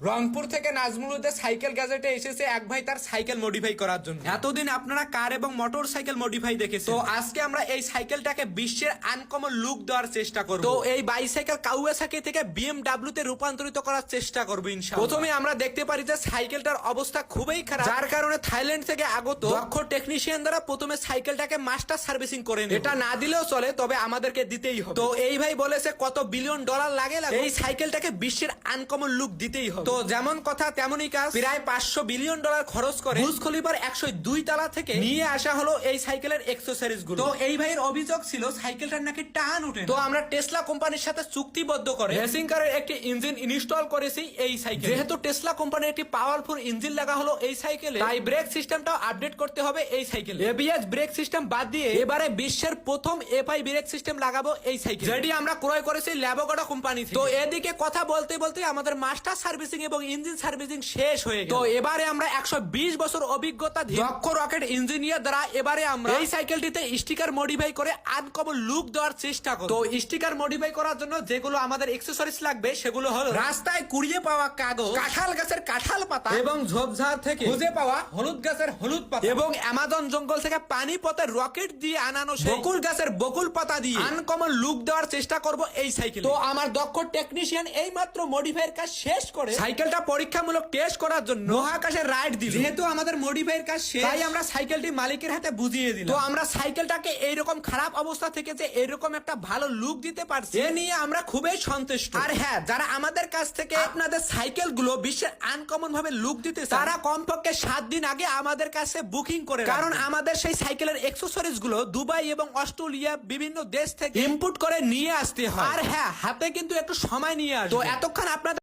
রংপুর থেকে নাজমুলুদের সাইকেল গ্যাজেটে এসেছে এক ভাই তার সাইকেল মডিফাই করার জন্য। এতদিন আপনারা কার এবং মোটর সাইকেল মডিফাই দেখেছেন, তো আজকে আমরা এই সাইকেলটাকে বিশ্বের আনকমন লুক দেওয়ার চেষ্টা করব। তো এই বাইসাইকেল কাওয়াসাকি থেকে বিএমডব্লিউ তে রূপান্তরিত করার চেষ্টা করব ইনশাআল্লাহ। প্রথমে আমরা দেখতে পারি যে সাইকেলটার অবস্থা খুবই খারাপ, যার কারণে থাইল্যান্ড থেকে আগত দক্ষ টেকনিশিয়ান দ্বারা প্রথমে সাইকেলটাকে মাস্টার সার্ভিসিং করে নেবে। এটা না দিলেও চলে, তবে আমাদেরকে দিতেই হবে। তো এই ভাই বলেছে কত বিলিয়ন ডলার লাগে এই সাইকেলটাকে বিশ্বের আনকমন লুক দিতেই হবে। তো যেমন কথা তেমনই কাজ, প্রায় 500 বিলিয়ন ডলার খরচ করে বুর্জ খলিফার 102 তলা থেকে নিয়ে আসা হলো এই সাইকেলের অ্যাকসেসরিজ গুলো। তো এই ভাইয়ের অভিযোগ ছিল সাইকেলটার নাকি টান ওঠে। তো আমরা টেসলা কোম্পানির সাথে চুক্তিবদ্ধ করে রেসিং কারের একটি ইঞ্জিন ইনস্টল করেছি এই সাইকেল। যেহেতু টেসলা কোম্পানির একটি পাওয়ারফুল ইঞ্জিন লাগা হলো এই সাইকেলে, তাই ব্রেক সিস্টেমটাও আপডেট করতে হবে এই সাইকেলে। এবিএস ব্রেক সিস্টেম বাদ দিয়ে এবারে বিশ্বের প্রথম এফআই ব্রেক সিস্টেম লাগাবো এই সাইকেল, যেটি আমরা ক্রয় করেছি ল্যাবোগাটা কোম্পানি থেকে। তো এদিকে কথা বলতে বলতে আমাদের মাস্টার সার্ভিসিং এবং ইঞ্জিন সার্ভিসিং শেষ হয়ে গেল। তো এবারে আমরা 120 বছর অভিজ্ঞতা দক্ষ রকেট ইঞ্জিনিয়ার দ্বারা এবারে আমরা এই সাইকেলটিতে স্টিকার মডিফাই করে আনকমন লুক দেওয়ার চেষ্টা করব। তো স্টিকার মডিফাই করার জন্য যেগুলো আমাদের অ্যাকসেসরিজ লাগবে সেগুলো হলো রাস্তায় কুড়িয়ে পাওয়া কাগজ, কাঁঠাল গাছের কাঁঠাল পাতা এবং ঝোপঝাড় থেকে খুঁজে পাওয়া হলুদ গাছের হলুদ পাতা এবং অ্যামাজন জঙ্গল থেকে পানি পথে রকেট দিয়ে আনানো বকুল গাছের বকুল পাতা দিয়ে আনকমন লুক দেওয়ার চেষ্টা করব এই সাইকেল। তো আমার দক্ষ টেকনিশিয়ান এই মাত্র মডিফাইয়ের কাজ শেষ করে সাইকেলটা পরীক্ষামূলক টেস্ট করার জন্য মহাকাশে রাইড দিল। যেহেতু আমাদের মডিফাইয়ের কাজ শেষ, তাই আমরা সাইকেলটি মালিকের হাতে বুঝিয়ে দিলাম। তো আমরা সাইকেলটাকে এইরকম খারাপ অবস্থা থেকে যে এরকম একটা ভালো লুক দিতে পারছি, এ নিয়ে আমরা খুবই সন্তুষ্ট। আর হ্যাঁ, যারা আমাদের কাছ থেকে আপনাদের সাইকেল গুলো বিশ্বের আনকমন ভাবে লুক দিতে চান, তারা কমপক্ষে 7 দিন আগে আমাদের কাছে বুকিং করে, কারণ আমাদের সেই সাইকেলের অ্যাকসেসরিজ গুলো দুবাই এবং অস্ট্রেলিয়া বিভিন্ন দেশ থেকে ইম্পোর্ট করে নিয়ে আসতে হয়। আর হ্যাঁ, হাতে কিন্তু একটু সময় নিয়ে আসবে। তো এতক্ষণ আপনাদের